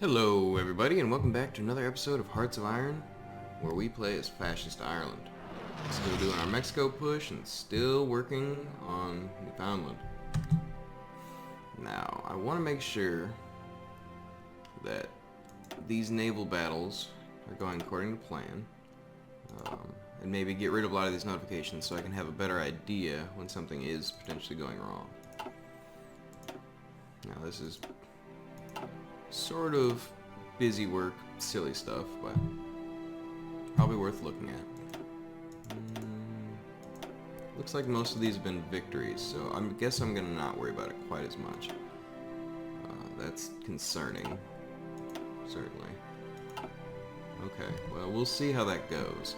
Hello everybody and welcome back to another episode of Hearts of Iron, where we play as Fascist Ireland. Still doing our Mexico push and still working on Newfoundland. Now, I want to make sure that these naval battles are going according to plan, and maybe get rid of a lot of these notifications so I can have a better idea when something is potentially going wrong. Now this is sort of busy work, silly stuff, but probably worth looking at. Looks like most of these have been victories, so I guess I'm gonna not worry about it quite as much. That's concerning, certainly. Okay, well, we'll see how that goes.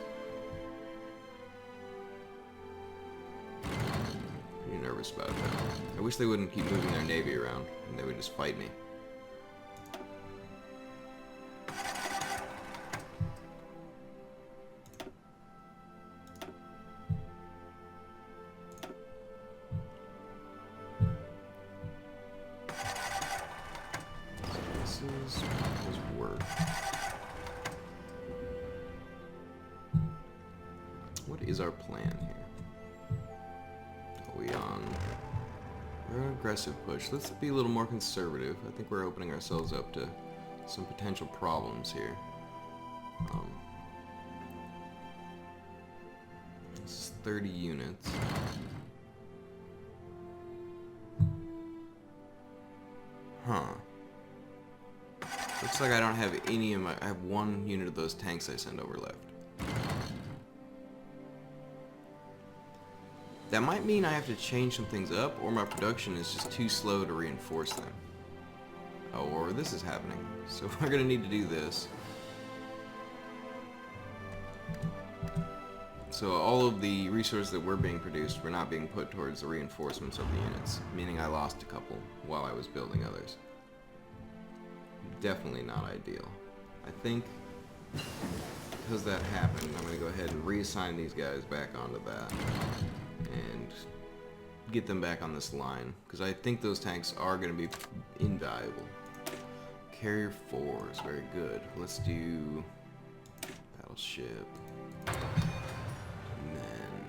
Pretty nervous about that. I wish they wouldn't keep moving their navy around, and they would just fight me. What is our plan here? Are we on... We're on an aggressive push. Let's be a little more conservative. I think we're opening ourselves up to some potential problems here. This is 30 units. Huh. Looks like I don't have any of my... I have one unit of those tanks I sent over left. That might mean I have to change some things up, or my production is just too slow to reinforce them. Oh, or this is happening. So we're gonna need to do this. So all of the resources that were being produced were not being put towards the reinforcements of the units, meaning I lost a couple while I was building others. Definitely not ideal. I think because that happened, I'm going to go ahead and reassign these guys back onto that and get them back on this line, because I think those tanks are going to be invaluable. Carrier 4 is very good. Let's do battleship, and then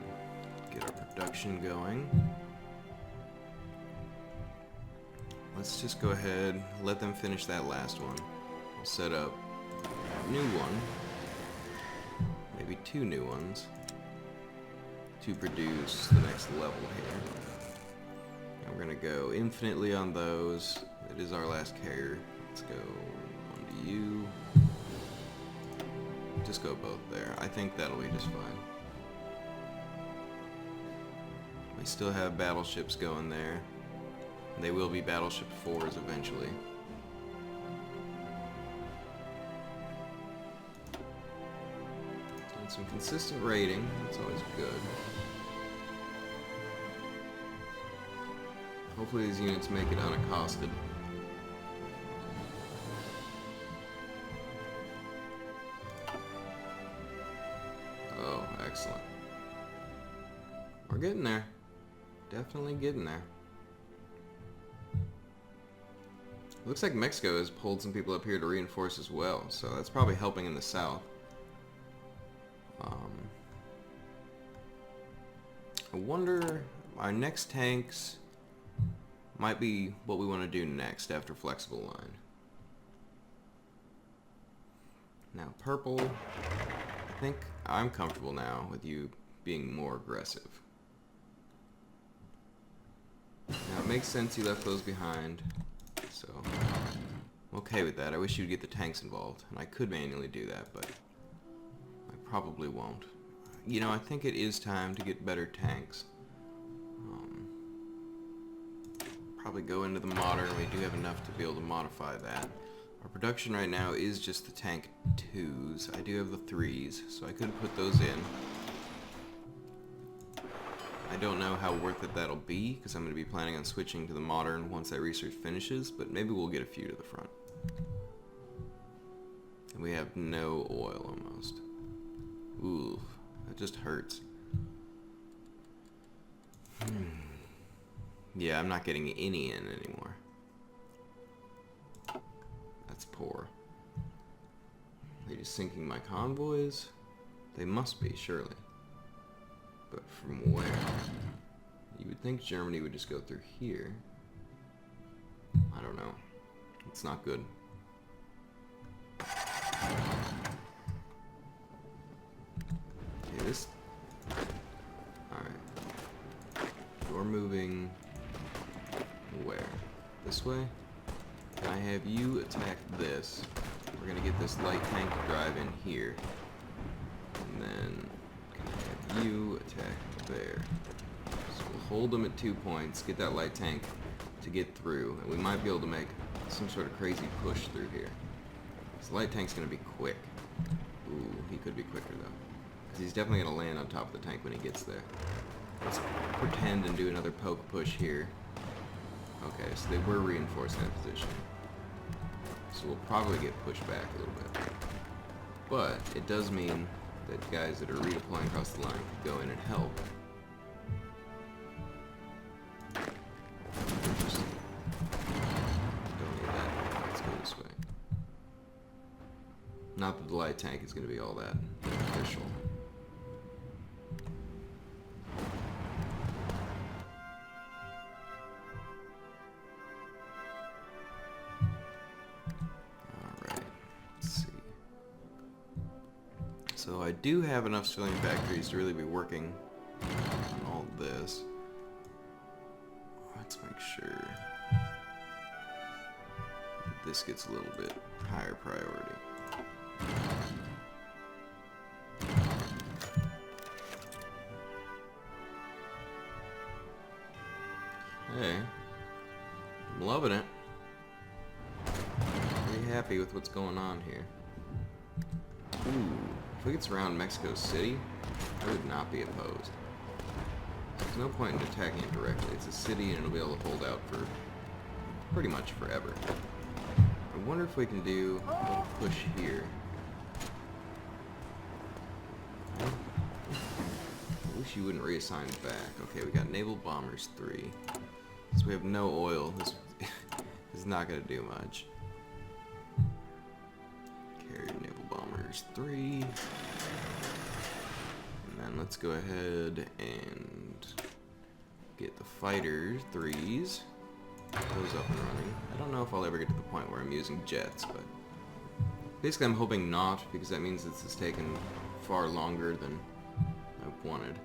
get our production going. Let's just go ahead, let them finish that last one. We'll set up a new one, maybe two new ones, to produce the next level here. And we're going to go infinitely on those. It is our last carrier. Let's go one to you. Just go both there. I think that'll be just fine. We still have battleships going there. They will be battleship 4s eventually. And some consistent rating, that's always good. Hopefully these units make it unaccosted. Oh, excellent. We're getting there. Definitely getting there. Looks like Mexico has pulled some people up here to reinforce as well, so that's probably helping in the south. I wonder, our next tanks might be what we want to do next after flexible line. Now purple, I think I'm comfortable now with you being more aggressive. Now it makes sense you left those behind. So, I'm okay with that. I wish you'd get the tanks involved, and I could manually do that, but I probably won't. You know, I think it is time to get better tanks. Probably go into the modern. We do have enough to be able to modify that. Our production right now is just the tank 2s. I do have the 3s, so I could put those in. I don't know how worth it that'll be, because I'm going to be planning on switching to the modern once that research finishes, but maybe we'll get a few to the front. And we have no oil almost. Ooh, that just hurts. Yeah, I'm not getting any in anymore. That's poor. Germany's sinking my convoys? They must be, surely. But from where? You would think Germany would just go through here. I don't know. It's not good. Okay, this... Alright. You're moving... where? This way? Can I have you attack this? We're gonna get this light tank to drive in here. And then... can I have you attack there? So we'll hold them at 2 points, get that light tank to get through, and we might be able to make some sort of crazy push through here. This light tank's gonna be quick. Ooh, he could be quicker though. Because he's definitely gonna land on top of the tank when he gets there. Let's pretend and do another poke push here. Okay, so they were reinforcing that position. So we'll probably get pushed back a little bit. But it does mean that guys that are redeploying across the line can go in and help. Interesting. Don't need that. Let's go this way. Not that the light tank is going to be all that beneficial. So I do have enough civilian factories to really be working on all this. Let's make sure that this gets a little bit higher priority. Hey, I'm loving it. Pretty happy with what's going on here. Ooh. If we could surround Mexico City, I would not be opposed. There's no point in attacking it directly. It's a city and it'll be able to hold out for pretty much forever. I wonder if we can do a little push here. I wish you wouldn't reassign back. Okay, we got naval bombers 3. So we have no oil. This is not going to do much. Carrier naval bombers 3. And then let's go ahead and get the fighter 3s. Those up and running. I don't know if I'll ever get to the point where I'm using jets, but basically I'm hoping not, because that means this has taken far longer than I've wanted.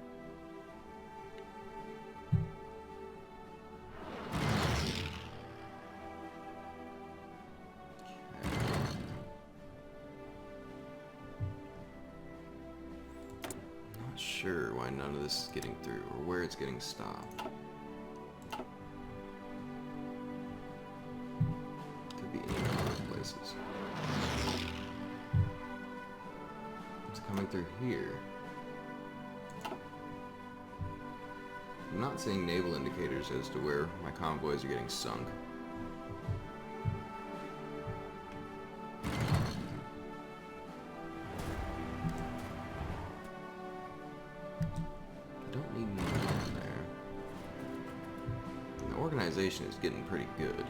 Not sure why none of this is getting through, or where it's getting stopped. Could be any number of places. It's coming through here. I'm not seeing naval indicators as to where my convoys are getting sunk. I don't need more in there. And the organization is getting pretty good.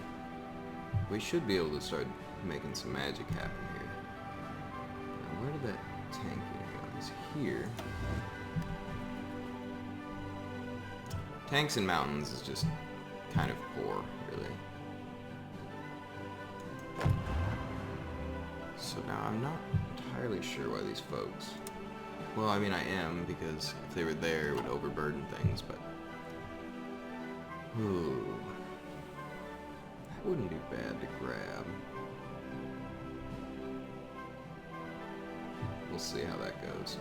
We should be able to start making some magic happen here. Now, where did that tank go? It's here. Tanks in mountains is just kind of poor, really. So now I'm not entirely sure why these folks... Well, I mean I am, because if they were there it would overburden things, but... Ooh. That wouldn't be bad to grab. We'll see how that goes.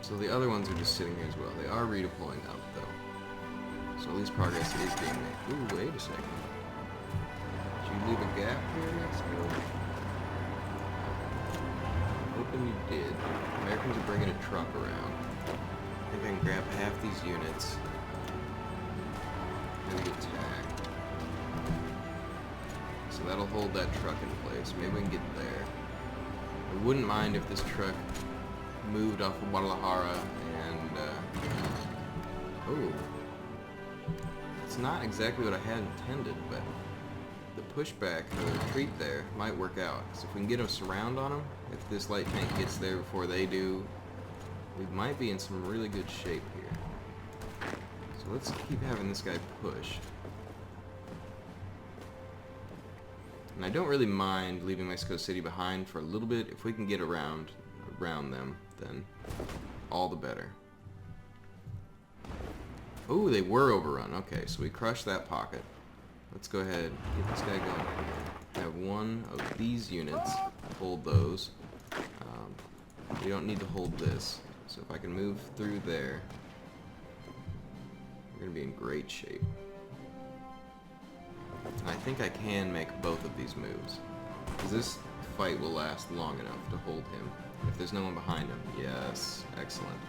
So the other ones are just sitting here as well. They are redeploying up, though. So at least progress is being made. Ooh, wait a second. Did you leave a gap here, Mexico? Hoping you did. Americans are bringing a truck around. Maybe I can grab half these units. Maybe attack. So that'll hold that truck in place. Maybe we can get there. I wouldn't mind if this truck moved off of Guadalajara and, oh. It's not exactly what I had intended, but the pushback or the retreat there might work out. Because if we can get a surround on them, if this light tank gets there before they do, we might be in some really good shape here. So let's keep having this guy push. And I don't really mind leaving Mexico City behind for a little bit. If we can get around them, then all the better. Oh, they were overrun. Okay, so we crushed that pocket. Let's go ahead, get this guy going. Have one of these units hold those. We don't need to hold this. So if I can move through there, we're going to be in great shape. And I think I can make both of these moves. Because this fight will last long enough to hold him. If there's no one behind him. Yes, excellent.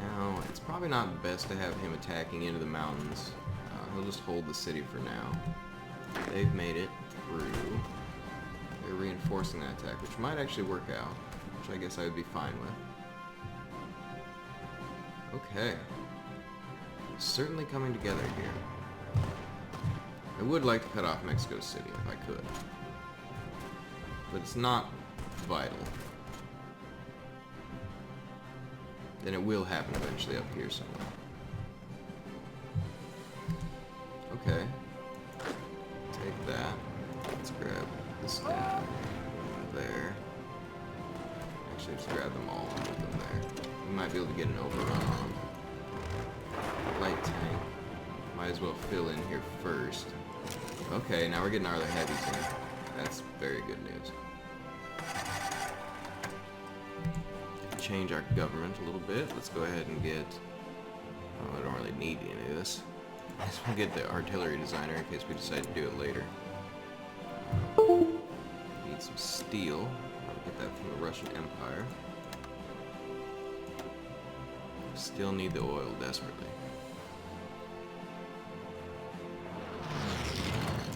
Now, it's probably not best to have him attacking into the mountains. He'll just hold the city for now. They've made it through. They're reinforcing that attack, which might actually work out. Which I guess I would be fine with. Okay. Certainly coming together here. I would like to cut off Mexico City if I could. But it's not vital. Then it will happen eventually up here somewhere. Okay. Take that. Let's grab this guy there. Actually, just grab them all and put them there. We might be able to get an overrun on them. Light tank. Might as well fill in here first. Okay, now we're getting our other heavies in. That's very good news. Change our government a little bit. Let's go ahead and get... Oh, I don't really need any of this. Let's get the artillery designer in case we decide to do it later. Need some steel. I'll get that from the Russian Empire. Still need the oil desperately.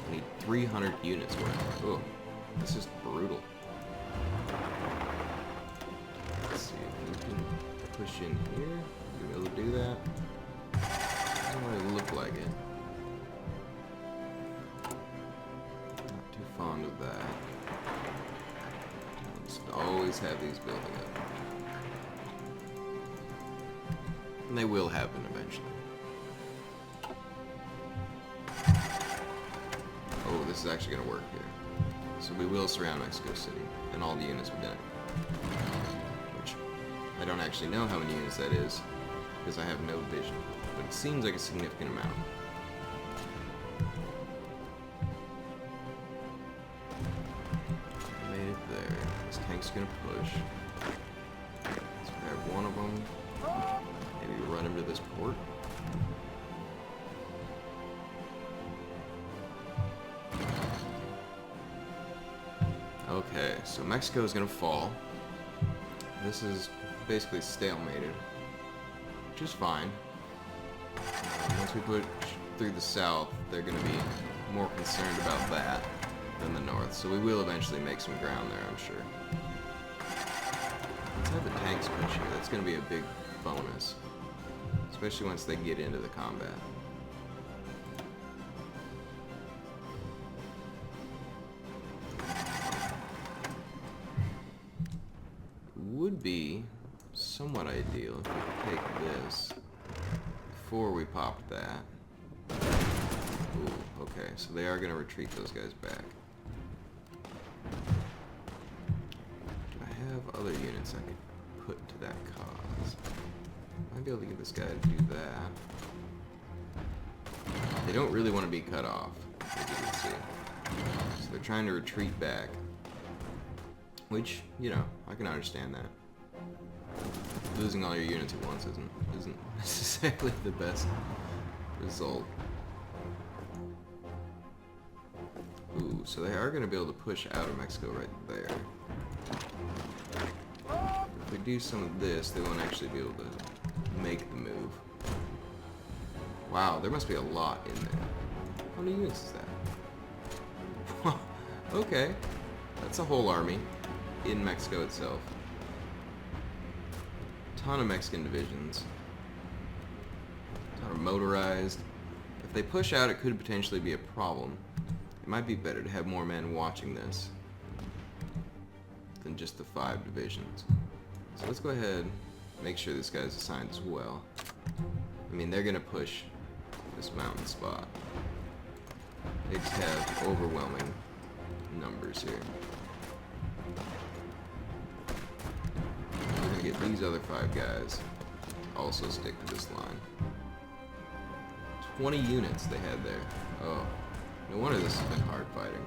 I need 300 units worth. Oh, this is brutal. Let's see if we can push in here. Are we able to do that? Doesn't really look like it. Not too fond of that. I'll just always have these building up. And they will happen eventually. Oh, this is actually going to work here. So we will surround Mexico City and all the units within it. Which I don't actually know how many units that is because I have no vision. But it seems like a significant amount. Made it there. This tank's going to push. Let's grab one of them. Maybe run him to this port. Okay, so Mexico is going to fall. This is basically stalemated, which is fine. Once we push through the south, they're going to be more concerned about that than the north. So we will eventually make some ground there, I'm sure. Let's have the tanks push here. That's going to be a big bonus. Especially once they get into the combat. Would be somewhat ideal if we could take this before we pop that. Ooh, okay, so they are going to retreat those guys back. Do I have other units I could put to that cause? Might be able to get this guy to do that. They don't really want to be cut off, as you can see. So they're trying to retreat back. Which, you know, I can understand that. Losing all your units at once isn't necessarily the best result. Ooh, so they are going to be able to push out of Mexico right there. If we do some of this, they won't actually be able to make the move. Wow, there must be a lot in there. How many units is that? Okay, that's a whole army in Mexico itself. Ton of Mexican divisions. Ton of motorized. If they push out, it could potentially be a problem. It might be better to have more men watching this than just the 5 divisions. So let's go ahead and make sure this guy's assigned as well. I mean, they're gonna push this mountain spot. They just have overwhelming numbers here. We're gonna get these other 5 guys to also stick to this line. 20 units they had there. Oh, no wonder this has been hard fighting.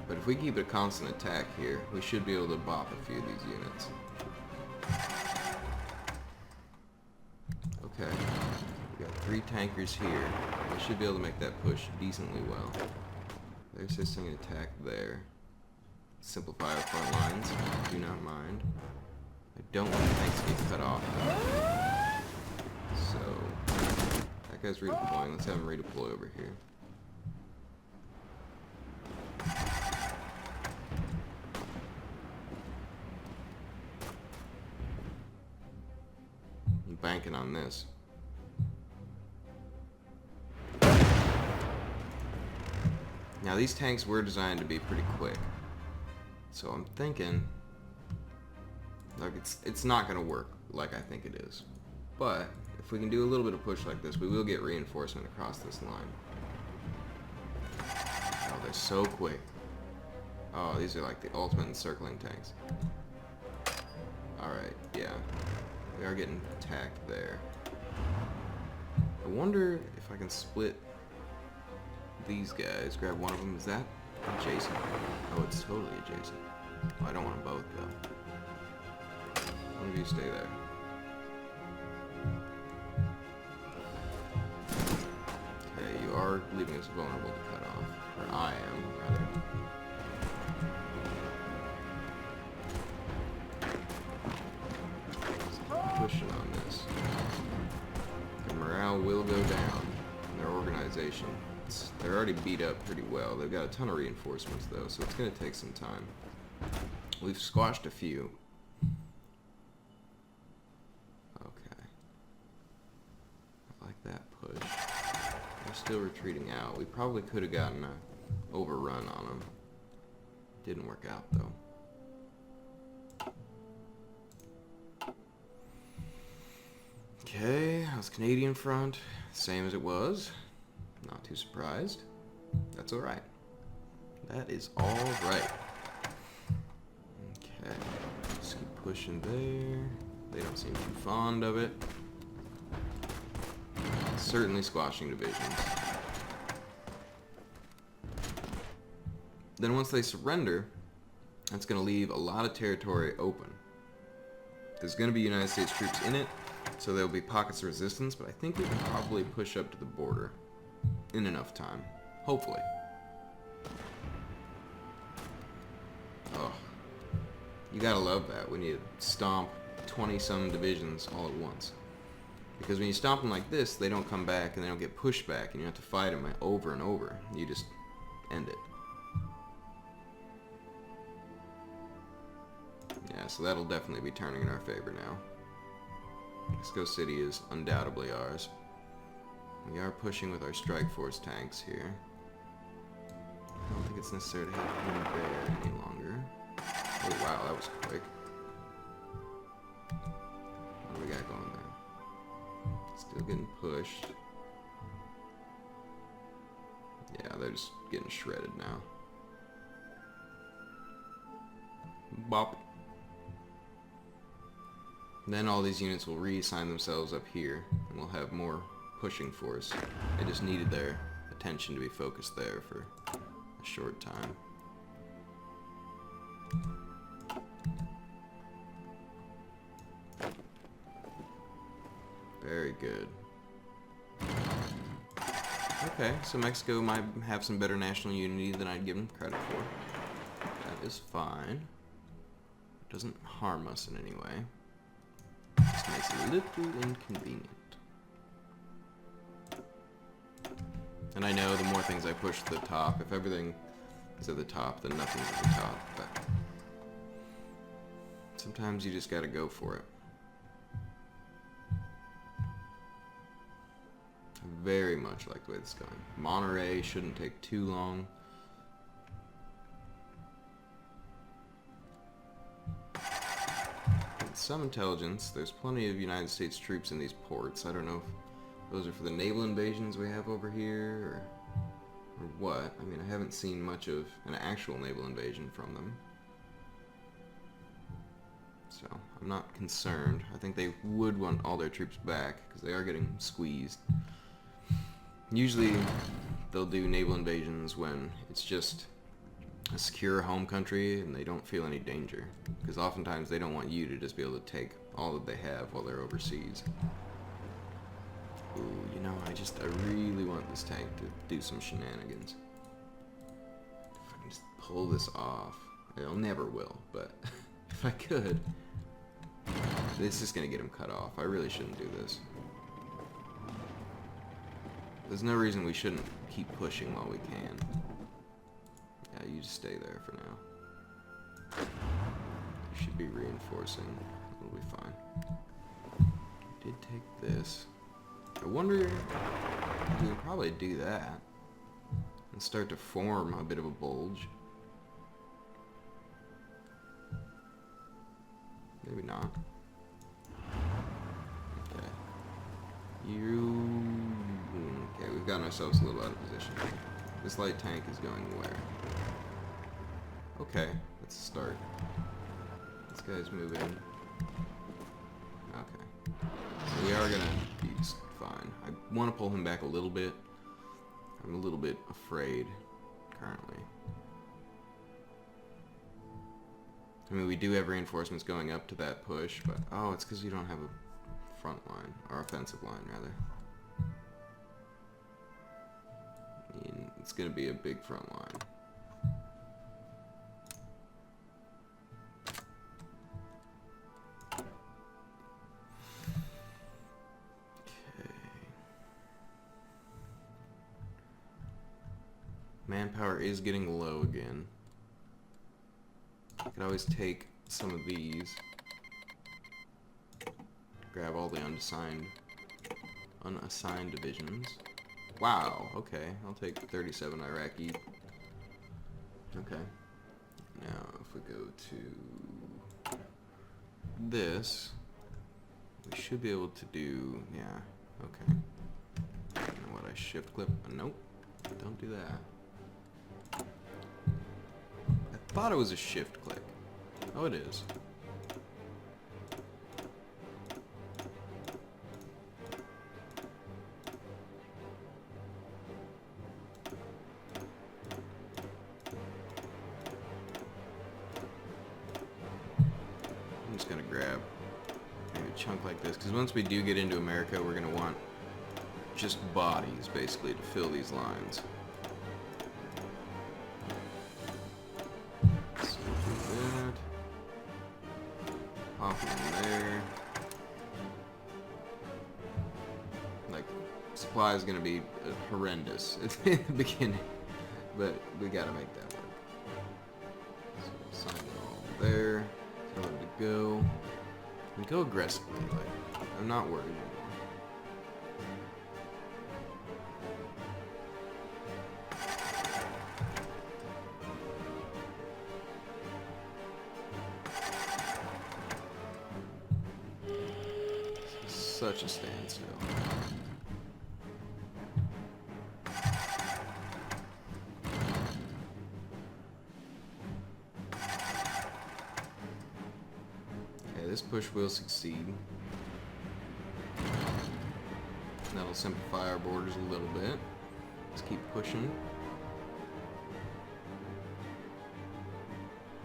But if we keep a constant attack here, we should be able to bop a few of these units. Okay, we got 3 tankers here. We should be able to make that push decently well. They're assisting an attack there. Simplify our front lines, do not mind. I don't want tanks to get cut off though. So, that guy's redeploying. Let's have him redeploy over here. I'm banking on this. Now these tanks were designed to be pretty quick. So I'm thinking, like, it's not going to work like I think it is. But if we can do a little bit of push like this, we will get reinforcement across this line. Oh, they're so quick. Oh, these are like the ultimate encircling tanks. Alright, yeah. We are getting attacked there. I wonder if I can split these guys. Grab one of them. Is that adjacent? Oh, it's totally adjacent. Oh, I don't want them both, though. One of you stay there. Okay, you are leaving us vulnerable to cut off. Or I am, rather. Let's keep pushing on this. The morale will go down in their organization. They're already beat up pretty well. They've got a ton of reinforcements, though, so it's going to take some time. We've squashed a few. Okay. I like that push. They're still retreating out. We probably could have gotten an overrun on them. Didn't work out, though. Okay, how's Canadian front? Same as it was. Not too surprised. That's alright. That is alright. Okay. Just keep pushing there. They don't seem too fond of it. Certainly squashing divisions. Then once they surrender, that's going to leave a lot of territory open. There's going to be United States troops in it, so there will be pockets of resistance, but I think we can probably push up to the border in enough time. Hopefully. Oh. You gotta love that when you stomp 20-some divisions all at once. Because when you stomp them like this, they don't come back and they don't get pushed back and you have to fight them over and over. You just end it. Yeah, so that'll definitely be turning in our favor now. Mexico City is undoubtedly ours. We are pushing with our strike force tanks here. I don't think it's necessary to have him there any longer. Oh wow, that was quick. What do we got going there? Still getting pushed. Yeah, they're just getting shredded now. Bop. Then all these units will reassign themselves up here, and we'll have more pushing force. They just needed their attention to be focused there for a short time. Very good. Okay, so Mexico might have some better national unity than I'd give them credit for. That is fine. It doesn't harm us in any way. Just makes it a little inconvenient. And I know the more things I push to the top, if everything is at the top, then nothing's at the top. But sometimes you just gotta go for it. very much like the way this is going. Monterey shouldn't take too long. Some intelligence. There's plenty of United States troops in these ports. I don't know if those are for the naval invasions we have over here, or what. I mean, I haven't seen much of an actual naval invasion from them. So, I'm not concerned. I think they would want all their troops back, because they are getting squeezed. Usually, they'll do naval invasions when it's just a secure home country and they don't feel any danger. Because oftentimes they don't want you to just be able to take all that they have while they're overseas. Ooh, you know, I really want this tank to do some shenanigans. If I can just pull this off. I'll never will, but if I could. This is going to get him cut off. I really shouldn't do this. There's no reason we shouldn't keep pushing while we can. Yeah, you just stay there for now. You should be reinforcing. It'll be fine. Did take this. I wonder if we could probably do that and start to form a bit of a bulge. Maybe not. Okay. Okay, we've gotten ourselves a little out of position. This light tank is going where? Okay, let's start. This guy's moving. Okay. So we are gonna be just fine. I want to pull him back a little bit. I'm a little bit afraid currently. I mean, we do have reinforcements going up to that push, but oh, it's because you don't have a front line, or offensive line rather. I mean, it's going to be a big front line. Okay. Manpower is getting low again. I could always take some of these. Grab all the unassigned divisions. Wow, okay. I'll take 37 Iraqi. Okay. Now, if we go to this, we should be able to do, yeah, okay. And what, I shift clip? Nope, don't do that. I thought it was a shift click. Oh, it is. I'm just gonna grab maybe a chunk like this, because once we do get into America, we're gonna want just bodies, basically, to fill these lines. Pop in there. Like, supply is gonna be horrendous at the beginning, but we gotta make that work. So we'll sign it all there. Tell them to go. And go aggressively. Like, I'm not worried anymore. Such a standstill. Okay, this push will succeed. That'll simplify our borders a little bit. Let's keep pushing.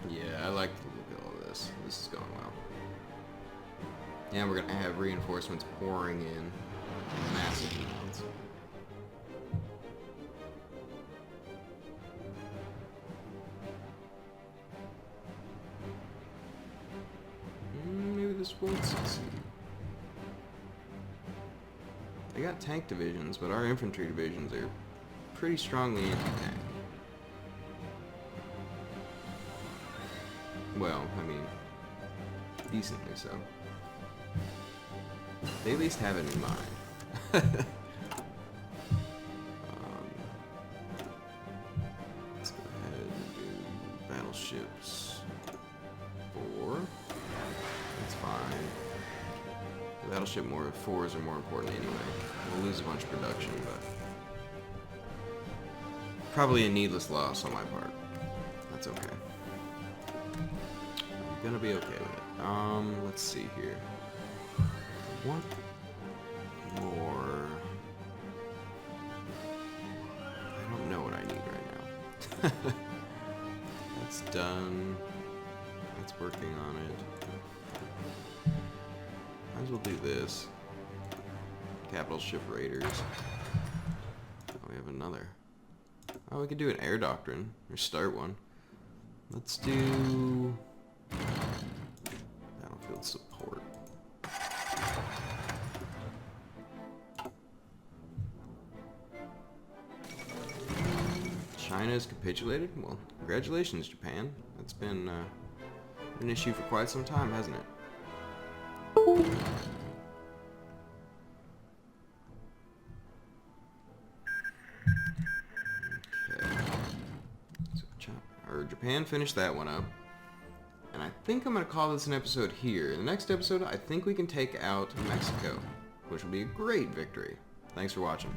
Yeah, I like the look of all this. This is going well. And we're going to have reinforcements pouring in massive amounts. Maybe this won't succeed. They got tank divisions, but our infantry divisions are pretty strongly anti-tank. Well, I mean, decently so. They at least have it in mind. battleships. 4. That's fine. The battleship 4s are more important anyway. We'll lose a bunch of production, but probably a needless loss on my part. That's okay. I'm gonna be okay with it. Let's see here. One more. I don't know what I need right now. That's done. That's working on it. Might as well do this. Capital Ship Raiders. Oh, we have another. Oh, we could do an air doctrine, or start one. Let's do battlefield support. China has capitulated? Well, congratulations, Japan. That's been an issue for quite some time, hasn't it? Japan finished that one up. And I think I'm going to call this an episode here. In the next episode, I think we can take out Mexico, which will be a great victory. Thanks for watching.